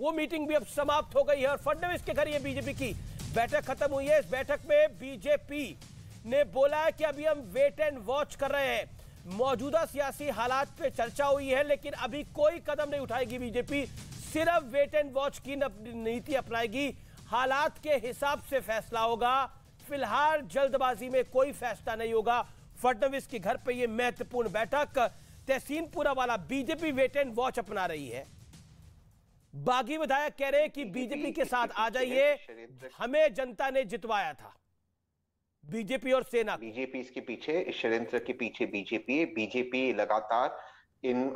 वो मीटिंग भी अब समाप्त हो गई है और फडणवीस के घर ये बीजेपी की बैठक खत्म हुई है। इस बैठक में बीजेपी ने बोला है कि अभी हम वेट एंड वॉच कर रहे हैं। मौजूदा सियासी हालात पे चर्चा हुई है, लेकिन अभी कोई कदम नहीं उठाएगी बीजेपी, सिर्फ वेट एंड वॉच की नीति अपनाएगी। हालात के हिसाब से फैसला होगा, फिलहाल जल्दबाजी में कोई फैसला नहीं होगा। फडणवीस के घर पे ये महत्वपूर्ण बैठक, तहसीनपुरा वाला बीजेपी वेट एंड वॉच अपना रही है। बागी विधायक कह रहे हैं कि बीजेपी के साथ आ जाइए, हमें जनता ने जितवाया था। बीजेपी और सेना, बीजेपी इसके पीछे, इस षड्यंत्र के पीछे बीजेपी लगातार इन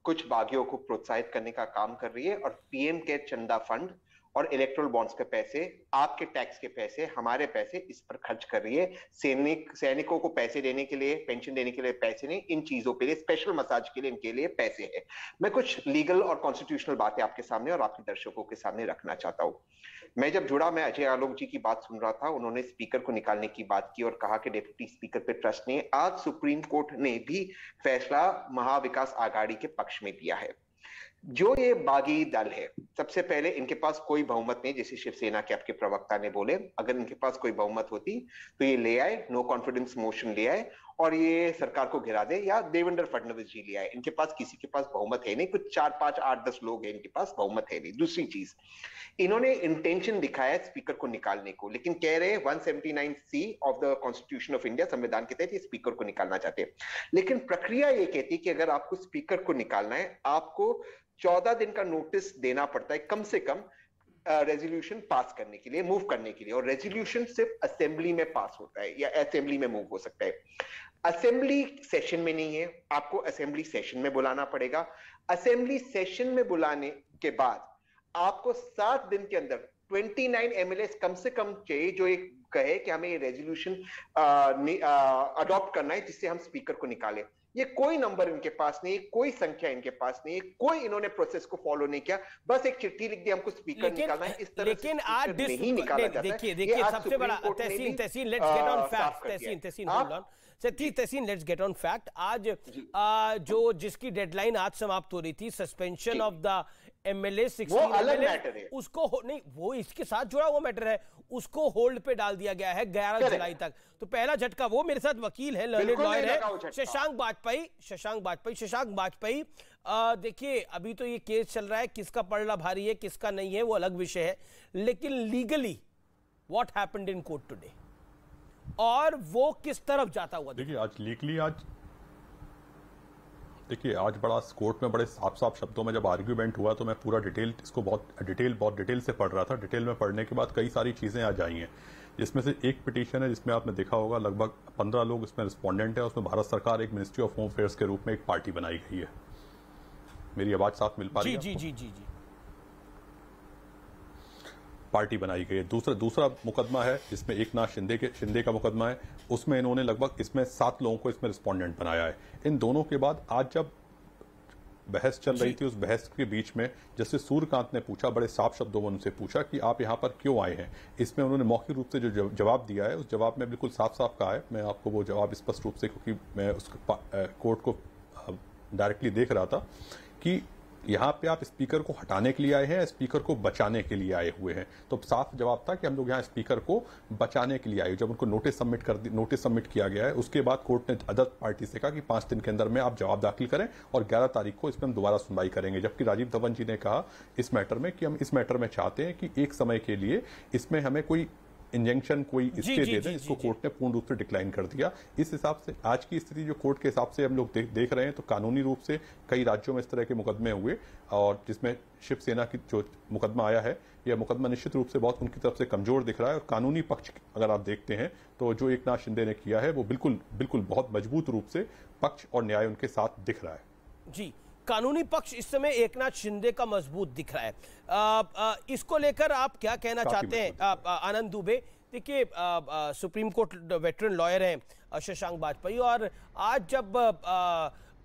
कुछ बागियों को प्रोत्साहित करने का काम कर रही है और पीएम के चंदा फंड और इलेक्ट्रोल बॉन्ड्स के पैसे, आपके टैक्स के पैसे, हमारे पैसे इस पर खर्च कर रही है। सैनिकों को पैसे देने के लिए, पेंशन देने के लिए पैसे नहीं, इन चीजों के लिए, स्पेशल मसाज के लिए इनके लिए पैसे है। मैं कुछ लीगल और कॉन्स्टिट्यूशनल बातें आपके सामने और आपके दर्शकों के सामने रखना चाहता हूं। मैं जब जुड़ा, मैं अजय आलोक जी की बात सुन रहा था, उन्होंने स्पीकर को निकालने की बात की और कहा कि डिप्टी स्पीकर पे ट्रस्ट नहीं है। आज सुप्रीम कोर्ट ने भी फैसला महाविकास आघाड़ी के पक्ष में दिया है। जो ये बागी दल है, सबसे पहले इनके पास कोई बहुमत नहीं, जैसे शिवसेना के आपके प्रवक्ता ने बोले। अगर इनके पास कोई बहुमत होती तो ये ले आए, नो कॉन्फिडेंस मोशन ले आए और ये सरकार को गिरा दे, या देवेंद्र फडणवीस जी ले आए। इनके पास किसी के पास बहुमत है नहीं, कुछ 4, 5, 8, 10 लोग हैं, इनके पास बहुमत है नहीं। दूसरी चीज, इन्होंने इंटेंशन दिखाया स्पीकर को निकालने को, लेकिन कह रहे हैं 179C of the constitution of India, संविधान के तहत ये स्पीकर को निकालना चाहते हैं। लेकिन प्रक्रिया ये कहती है कि अगर आपको स्पीकर को निकालना है, आपको 14 दिन का नोटिस देना पड़ता है कम से कम रेजोल्यूशन पास करने के लिए, मूव करने के लिए। और रेजोल्यूशन सिर्फ असेंबली में पास होता है या असेंबली में मूव हो सकता है, असेंबली सेशन में नहीं है। आपको असेंबली सेशन में बुलाना पड़ेगा। असेंबली सेशन में बुलाने के बाद आपको 7 दिन के अंदर 29 एमएलए कम से कम चाहिए, जो एक कहे कि हमें ये रेजोल्यूशन अडॉप्ट करना है जिससे हम स्पीकर को निकालें। ये कोई नंबर इनके पास नहीं, कोई संख्या इनके पास नहीं, कोई इन्होंने प्रोसेस को फॉलो नहीं किया। बस एक चिट्ठी लिख दी, हमको स्पीकर निकालना है। इस तरह लेकिन आज नहीं निकाला जाता है। देखिए सबसे बड़ा Tehseen let's get on fact, Tehseen let's get on fact. आज जो जिसकी डेडलाइन आज समाप्त हो रही थी, suspension of the MLA 16 MLA, उसको नहीं, वो इसके साथ जुड़ा हुआ मैटर है, उसको होल्ड पे डाल दिया गया है 11 जुलाई तक। तो पहला झटका वो, मेरे साथ वकील है, लर्नेड लॉयर है शशांक वाजपेयी। देखिए अभी तो ये केस चल रहा है, किसका पलड़ा भारी है किसका नहीं है वो अलग विषय है, लेकिन legally what happened in court today और वो किस तरफ जाता हुआ? देखिए आज लीगली, आज बड़ा कोर्ट में बड़े साफ शब्दों में जब आर्ग्यूमेंट हुआ तो मैं पूरा इसको बहुत डिटेल से पढ़ रहा था। डिटेल में पढ़ने के बाद कई सारी चीजें आ जाई हैं, जिसमें से एक पिटीशन है जिसमें आपने देखा होगा लगभग 15 लोग इसमें रिस्पोंडेंट है। उसमें भारत सरकार एक मिनिस्ट्री ऑफ होम अफेयर्स के रूप में एक पार्टी बनाई गई है। मेरी आवाज साफ मिल पा रही है? जी। पार्टी बनाई गई है। दूसरा मुकदमा है जिसमें एकनाथ शिंदे का मुकदमा है, उसमें इन्होंने लगभग इसमें 7 लोगों को इसमें रिस्पोंडेंट बनाया है। इन दोनों के बाद आज जब बहस चल रही थी, उस बहस के बीच में जस्टिस सूर्यकांत ने पूछा, बड़े साफ शब्दों में उनसे पूछा कि आप यहाँ पर क्यों आए हैं। इसमें उन्होंने मौखिक रूप से जो जवाब दिया है, उस जवाब में बिल्कुल साफ कहा है। मैं आपको वो जवाब स्पष्ट रूप से, क्योंकि मैं उस कोर्ट को डायरेक्टली देख रहा था, कि यहाँ पे आप स्पीकर को हटाने के लिए आए हैं, स्पीकर को बचाने के लिए आए हुए हैं। तो साफ जवाब था कि हम लोग यहाँ स्पीकर को बचाने के लिए आए। जब उनको नोटिस सबमिट किया गया है, उसके बाद कोर्ट ने अदर पार्टी से कहा कि 5 दिन के अंदर में आप जवाब दाखिल करें और 11 तारीख को इसमें हम दोबारा सुनवाई करेंगे। जबकि राजीव धवन जी ने कहा इस मैटर में कि हम इस मैटर में चाहते हैं कि एक समय के लिए इसमें हमें कोई इंजेक्शन कोई इसके दे दें। इसको कोर्ट ने पूर्ण रूप से डिक्लाइन कर दिया। इस हिसाब से आज की स्थिति जो कोर्ट के हिसाब से हम लोग देख रहे हैं, तो कानूनी रूप से कई राज्यों में इस तरह के मुकदमे हुए, और जिसमें शिवसेना की जो मुकदमा आया है, यह मुकदमा निश्चित रूप से बहुत उनकी तरफ से कमजोर दिख रहा है। और कानूनी पक्ष अगर आप देखते हैं तो जो एकनाथ शिंदे ने किया है वो बिल्कुल बहुत मजबूत रूप से पक्ष और न्याय उनके साथ दिख रहा है। जी, कानूनी पक्ष इस समय एकनाथ शिंदे का मजबूत दिख रहा है। इसको लेकर आप क्या कहना चाहते हैं आनंद दुबे? देखिए सुप्रीम कोर्ट वेटरन लॉयर हैं शशांक वाजपेयी, और आज जब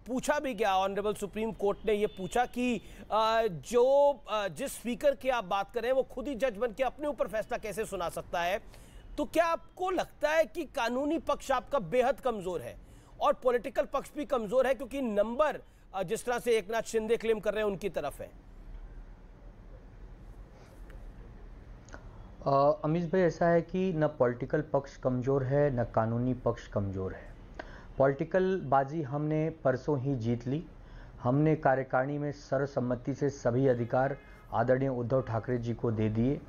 पूछा भी गया, ऑनरेबल सुप्रीम कोर्ट ने ये पूछा कि जिस स्पीकर की आप बात कर रहे हैं वो खुद ही जज बन के अपने ऊपर फैसला कैसे सुना सकता है, तो क्या आपको लगता है कि कानूनी पक्ष आपका बेहद कमजोर है और पॉलिटिकल पक्ष भी कमजोर है, क्योंकि नंबर जिस तरह से एकनाथ शिंदे क्लेम कर रहे हैं उनकी तरफ है? अमीश भाई, ऐसा है कि न पॉलिटिकल पक्ष कमज़ोर है न कानूनी पक्ष कमज़ोर है। पॉलिटिकल बाजी हमने परसों ही जीत ली। हमने कार्यकारिणी में सर्वसम्मति से सभी अधिकार आदरणीय उद्धव ठाकरे जी को दे दिए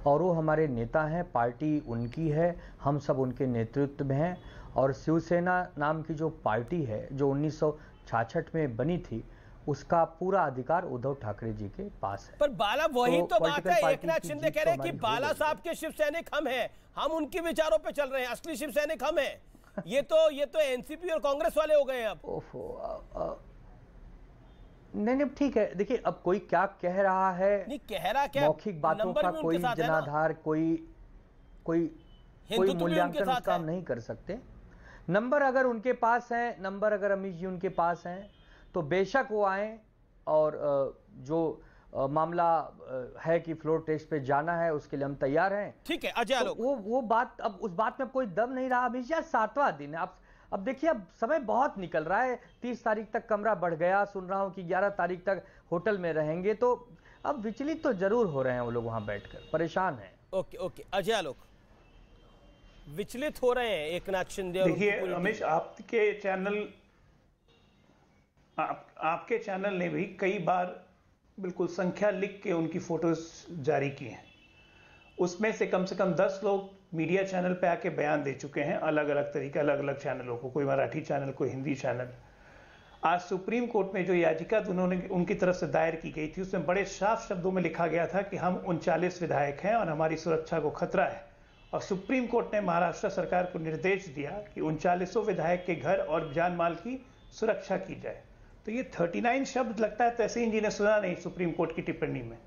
और वो हमारे नेता हैं, पार्टी उनकी है, हम सब उनके नेतृत्व में हैं। और शिवसेना नाम की जो पार्टी है जो 1966 में बनी थी, उसका पूरा अधिकार उद्धव ठाकरे जी के पास है। पर बाला वही तो बात है, एकनाथ शिंदे कह रहे हैं कि बाला साहब के शिव सैनिक हम हैं, हम उनके विचारों पे चल रहे हैं, असली शिव सैनिक हम हैं। ये तो एनसीपी और कांग्रेस वाले हो गए अब। नहीं ठीक है, देखिए अब कोई क्या कह रहा है, नहीं कह रहा क्या, मौखिक बातों का कोई जनाधार, कोई मूल्यांकन उसका हम नहीं कर सकते। नंबर अगर उनके पास है, नंबर अगर अमीश जी उनके पास हैं, तो बेशक वो आए और जो मामला है कि फ्लोर टेस्ट पे जाना है उसके लिए हम तैयार हैं। ठीक है अजय आलोक, तो वो बात, अब उस बात में कोई दम नहीं रहा अमीश जी। 7वां दिन है, अब देखिए, अब समय बहुत निकल रहा है। 30 तारीख तक कमरा बढ़ गया, सुन रहा हूं कि 11 तारीख तक होटल में रहेंगे, तो अब विचलित तो जरूर हो रहे हैं वो लोग, वहां बैठकर परेशान हैं। ओके अजय आलोक, विचलित हो रहे हैं एकनाथ शिंदे। देखिए अमीश, आपके चैनल ने भी कई बार बिल्कुल संख्या लिख के उनकी फोटोज जारी की हैं। उसमें से कम 10 लोग मीडिया चैनल पे आके बयान दे चुके हैं, अलग अलग तरीके, अलग अलग चैनलों को, कोई मराठी चैनल, कोई हिंदी चैनल। आज सुप्रीम कोर्ट में जो याचिका उन्होंने उनकी तरफ से दायर की गई थी, उसमें बड़े साफ शब्दों में लिखा गया था कि हम 39 विधायक हैं और हमारी सुरक्षा को खतरा है। और सुप्रीम कोर्ट ने महाराष्ट्र सरकार को निर्देश दिया कि 39 विधायक के घर और जान माल की सुरक्षा की जाए। तो ये 39 शब्द लगता है तहसीन जी ने सुना नहीं सुप्रीम कोर्ट की टिप्पणी में।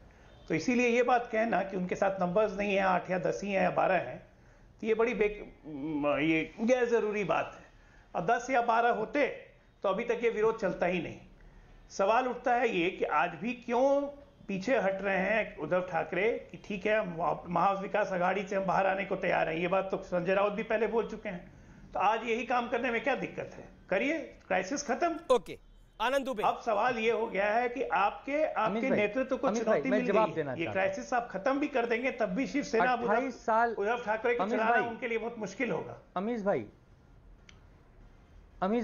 तो इसीलिए ये बात कहना कि उनके साथ नंबर्स नहीं है, 8 या 10 ही है या 12 हैं, तो ये बड़ी ये गैर जरूरी बात है। और 10 या 12 होते तो अभी तक ये विरोध चलता ही नहीं। सवाल उठता है ये कि आज भी क्यों पीछे हट रहे हैं उद्धव ठाकरे कि ठीक है महाविकास आघाड़ी से हम बाहर आने को तैयार हैं। ये बात तो संजय राउत भी पहले बोल चुके हैं। तो आज यही काम करने में क्या दिक्कत है, करिए, क्राइसिस खत्म। ओके आनंद दुबे, अब सवाल ये हो गया है कि आपके नेतृत्व को चुनौती मिल गई है। ये क्राइसिस आप खत्म भी कर देंगे तब भी शिवसेना उद्धव ठाकरे को चलाना उनके लिए बहुत मुश्किल होगा। अमीश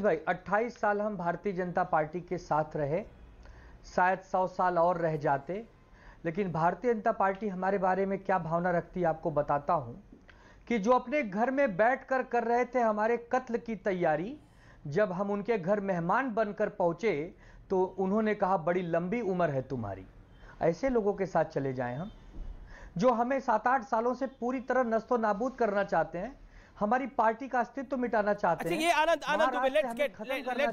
भाई 28 साल हम भारतीय जनता पार्टी के साथ रहे, शायद 100 साल और रह जाते, लेकिन भारतीय जनता पार्टी हमारे बारे में क्या भावना रखती है आपको बताता हूं कि जो अपने घर में बैठकर कर रहे थे हमारे कत्ल की तैयारी, जब हम उनके घर मेहमान बनकर पहुंचे तो उन्होंने कहा बड़ी लंबी उम्र है तुम्हारी। ऐसे लोगों के साथ चले जाएं हम, जो हमें 7-8 सालों से पूरी तरह नस्तो नाबूद करना चाहते हैं, हमारी पार्टी का अस्तित्व मिटाना चाहते हैं। ये Anand Dubey, let's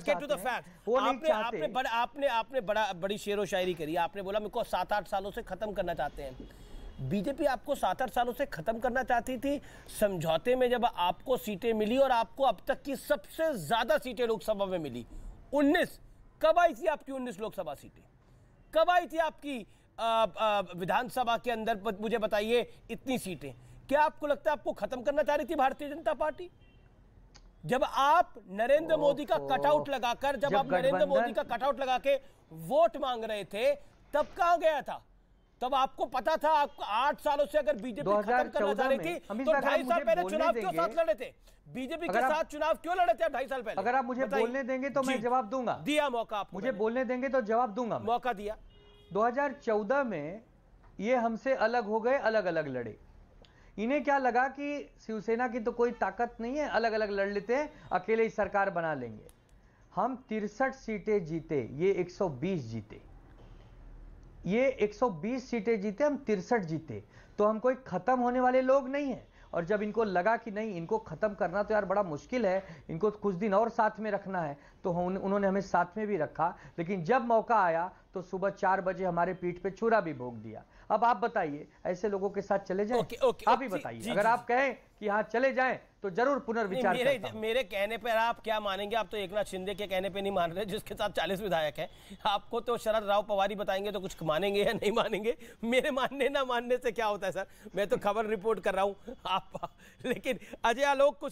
get to the fact. वो नहीं चाहते। आपने बड़ी शेरो शायरी करी। आपने बोला मेरे को 7-8 सालों से खत्म करना चाहते हैं। बीजेपी आपको 7-8 सालों से खत्म करना चाहती थी। समझौते में जब आपको सीटें मिली और आपको अब तक की सबसे ज्यादा सीटें लोकसभा में मिली 19, कब आई थी आपकी 19 लोकसभा सीटें? कब आई थी आपकी विधानसभा के अंदर? मुझे बताइए इतनी सीटें। क्या आपको लगता है आपको खत्म करना चाह रही थी भारतीय जनता पार्टी? जब आप नरेंद्र मोदी का कटआउट लगाकर, जब आप नरेंद्र मोदी का कटआउट लगा के वोट मांग रहे थे, तब कहां गया था? तब आपको पता था आपको 8 सालों से अगर बीजेपी खत्म करना चाह रही थी तो 2.5 साल पहले चुनाव क्यों साथ लड़े थे? बीजेपी के साथ चुनाव क्यों लड़े थे 2.5 साल पहले? अगर आप मुझे बोलने देंगे तो मैं जवाब दूंगा। दिया मौका आपको, मुझे बोलने देंगे तो जवाब दूंगा। मौका दिया। 2014 में ये हमसे अलग हो गए, अलग अलग लड़े। इन्हें क्या लगा कि शिवसेना की तो कोई ताकत नहीं है, अलग अलग लड़ लेते हैं, अकेले ही सरकार बना लेंगे। हम 63 सीटें जीते, ये 120 जीते। ये 120 सीटें जीते, हम 63 जीते। तो हम कोई खत्म होने वाले लोग नहीं हैं। और जब इनको लगा कि नहीं, इनको खत्म करना तो यार बड़ा मुश्किल है, इनको कुछ दिन और साथ में रखना है, तो उन्होंने हमें साथ में भी रखा। लेकिन जब मौका आया तो सुबह 4 बजे हमारे पीठ पे छुरा भी भोंक दिया। अब आप बताइए, ऐसे लोगों के साथ चले जाएं? आप ही बताइए। अगर आप कहें कि हाँ चले जाएं तो जरूर पुनर्विचार करता हूं। मेरे कहने पर आप क्या मानेंगे? आप तो एकनाथ शिंदे के कहने पे नहीं मान रहे, जिसके साथ 40 विधायक हैं। आपको तो शरद राव पवारी बताएंगे तो कुछ मानेंगे या नहीं मानेंगे? मेरे मानने ना मानने से क्या होता है सर, मैं तो खबर रिपोर्ट कर रहा हूं। आप लेकिन अजय आलोक कुछ